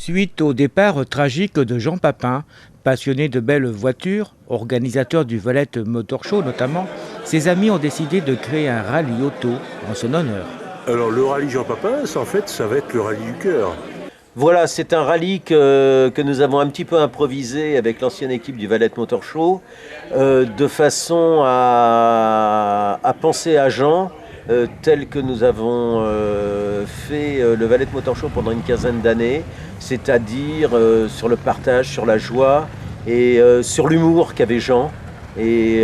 Suite au départ tragique de Jean Papin, passionné de belles voitures, organisateur du Valette Motor Show notamment, ses amis ont décidé de créer un rallye auto en son honneur. Alors le rallye Jean Papin, ça va être le rallye du cœur. Voilà, c'est un rallye que nous avons un petit peu improvisé avec l'ancienne équipe du Valette Motor Show, de façon à penser à Jean, tel que nous avons fait le Valette Motor Show pendant une quinzaine d'années, c'est-à-dire sur le partage, sur la joie et sur l'humour qu'avait Jean, et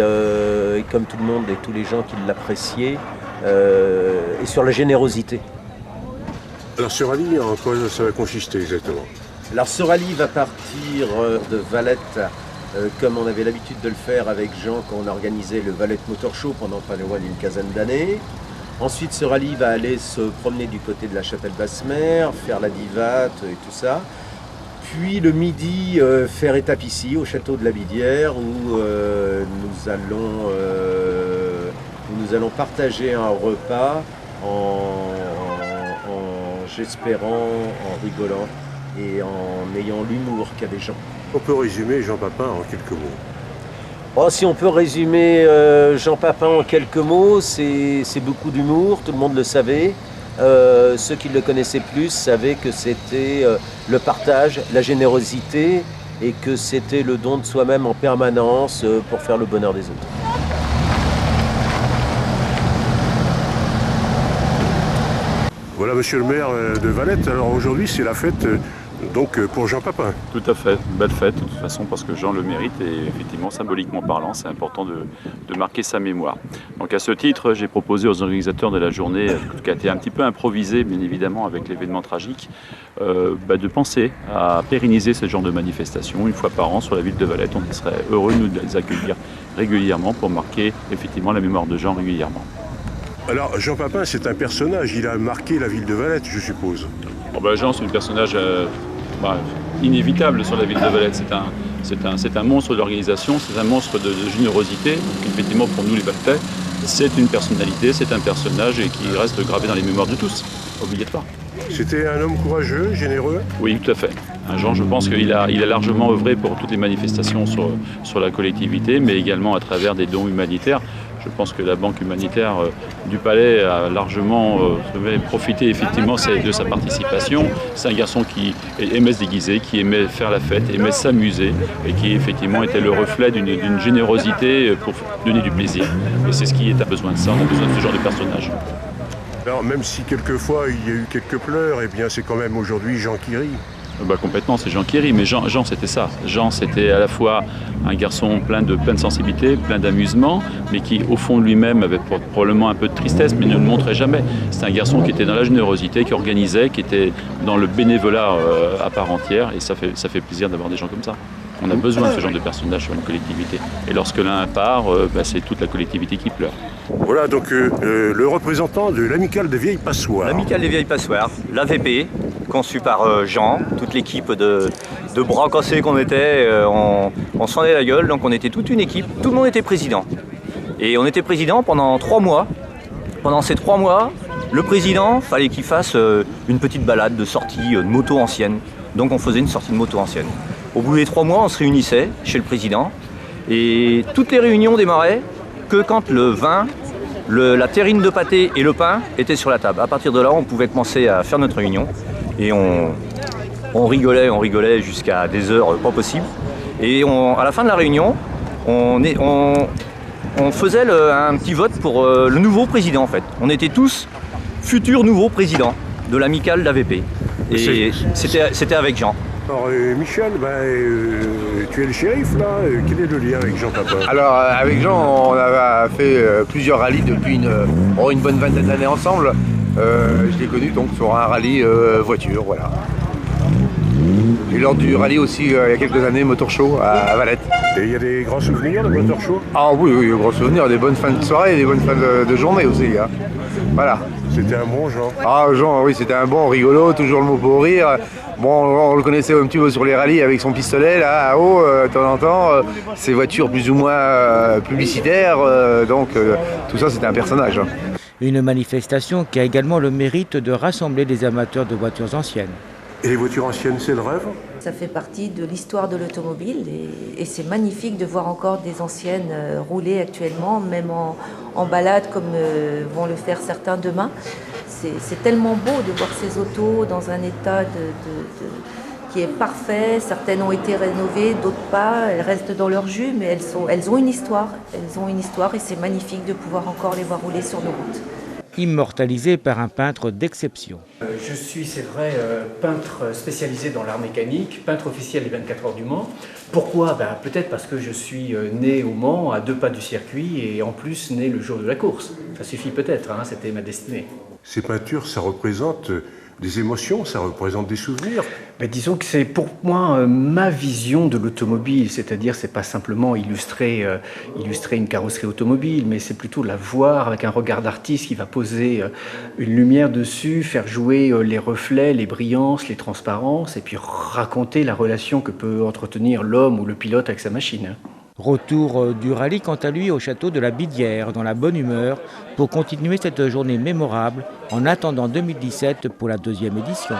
comme tout le monde et tous les gens qui l'appréciaient, et sur la générosité. Alors ce rallye, en quoi ça va consister exactement? Alors ce rallye va partir de Valette, comme on avait l'habitude de le faire avec Jean quand on organisait le Valette Motor Show pendant pas loin d'une quinzaine d'années. Ensuite ce rallye va aller se promener du côté de la Chapelle-Basse-Mer, faire la Divate et tout ça. Puis le midi, faire étape ici au château de la Bidière où nous allons partager un repas j'espérant, en rigolant et en ayant l'humour qu'avait Jean. On peut résumer Jean Papin en quelques mots. Oh, si on peut résumer Jean Papin en quelques mots, c'est beaucoup d'humour, tout le monde le savait. Ceux qui le connaissaient plus savaient que c'était le partage, la générosité et que c'était le don de soi-même en permanence pour faire le bonheur des autres. Voilà monsieur le maire de Valette, alors aujourd'hui c'est la fête donc pour Jean Papin. Tout à fait, belle fête de toute façon parce que Jean le mérite et effectivement symboliquement parlant c'est important de marquer sa mémoire. Donc à ce titre j'ai proposé aux organisateurs de la journée qui a été un petit peu improvisée bien évidemment avec l'événement tragique de penser à pérenniser ce genre de manifestation une fois par an sur la ville de Valette. On serait heureux nous de les accueillir régulièrement pour marquer effectivement la mémoire de Jean régulièrement. Alors Jean Papin c'est un personnage, il a marqué la ville de Valette je suppose. Jean c'est un personnage inévitable sur la ville de Valette, c'est un monstre d'organisation, c'est un monstre de générosité, donc effectivement pour nous les Valettais, c'est une personnalité, c'est un personnage et qui reste gravé dans les mémoires de tous, obligatoire. C'était un homme courageux, généreux? Oui, tout à fait. Jean, je pense qu'il a largement œuvré pour toutes les manifestations sur la collectivité, mais également à travers des dons humanitaires. Je pense que la banque humanitaire du Palais a largement profité effectivement de sa participation. C'est un garçon qui aimait se déguiser, qui aimait faire la fête, aimait s'amuser et qui effectivement était le reflet d'une générosité pour donner du plaisir. Et c'est ce qui a besoin de ça, on a besoin de ce genre de personnage. Alors même si quelquefois il y a eu quelques pleurs, eh bien c'est quand même aujourd'hui Jean qui rit. Complètement, c'est Jean qui rit, mais Jean c'était ça. Jean c'était à la fois un garçon plein de sensibilité, plein d'amusement, mais qui au fond de lui-même avait probablement un peu de tristesse, mais ne le montrait jamais. C'est un garçon qui était dans la générosité, qui organisait, qui était dans le bénévolat à part entière, et ça fait plaisir d'avoir des gens comme ça. On a besoin de ce genre de personnages sur une collectivité. Et lorsque l'un part, c'est toute la collectivité qui pleure. Voilà donc le représentant de l'Amicale des Vieilles Passoires. L'Amicale des Vieilles Passoires, l'AVP, conçue par Jean, toute l'équipe de bras cassés qu'on était, on s'en est la gueule, donc on était toute une équipe, tout le monde était président. Et on était président pendant 3 mois. Pendant ces 3 mois, le président, fallait qu'il fasse une petite balade de sortie de moto ancienne. Donc on faisait une sortie de moto ancienne. Au bout des 3 mois, on se réunissait chez le président et toutes les réunions démarraient que quand le vin, la terrine de pâté et le pain étaient sur la table. À partir de là, on pouvait commencer à faire notre réunion et on rigolait jusqu'à des heures pas possibles. Et à la fin de la réunion, on faisait un petit vote pour le nouveau président en fait. On était tous futurs nouveaux présidents de l'amicale d'AVP. Et c'était avec Jean. Alors Michel, tu es le shérif là, quel est le lien avec Jean Papin? Alors avec Jean, on a fait plusieurs rallyes depuis une bonne vingtaine d'années ensemble. Je l'ai connu donc sur un rallye voiture, voilà. Et lors du rallye aussi, il y a quelques années, Motor Show à Valette. Et il y a des grands souvenirs de Motor Show? Ah oui, des grands souvenirs, des bonnes fins de soirée, des bonnes fins de journée aussi. Hein. Voilà. C'était un bon Jean? Ah Jean, oui, c'était un bon rigolo, toujours le mot pour rire. Bon, on le connaissait un petit peu sur les rallyes avec son pistolet, là, à haut, de temps en temps. Ses voitures plus ou moins publicitaires, donc tout ça, c'était un personnage. Hein. Une manifestation qui a également le mérite de rassembler des amateurs de voitures anciennes. Et les voitures anciennes, c'est le rêve? Ça fait partie de l'histoire de l'automobile et c'est magnifique de voir encore des anciennes rouler actuellement, même en balade comme vont le faire certains demain. C'est tellement beau de voir ces autos dans un état qui est parfait. Certaines ont été rénovées, d'autres pas. Elles restent dans leur jus, mais elles ont une histoire. Elles ont une histoire et c'est magnifique de pouvoir encore les voir rouler sur nos routes. Immortalisé par un peintre d'exception. Je suis, c'est vrai, peintre spécialisé dans l'art mécanique, peintre officiel des 24 heures du Mans. Pourquoi? Peut-être parce que je suis né au Mans, à 2 pas du circuit, et en plus né le jour de la course. Ça suffit peut-être, hein, c'était ma destinée. Ces peintures, ça représente des émotions, ça représente des souvenirs. Disons que c'est pour moi ma vision de l'automobile, c'est-à-dire c'est pas simplement illustrer une carrosserie automobile, mais c'est plutôt la voir avec un regard d'artiste qui va poser une lumière dessus, faire jouer les reflets, les brillances, les transparences, et puis raconter la relation que peut entretenir l'homme ou le pilote avec sa machine. Retour du rallye quant à lui au château de la Bidière, dans la bonne humeur, pour continuer cette journée mémorable en attendant 2017 pour la 2e édition.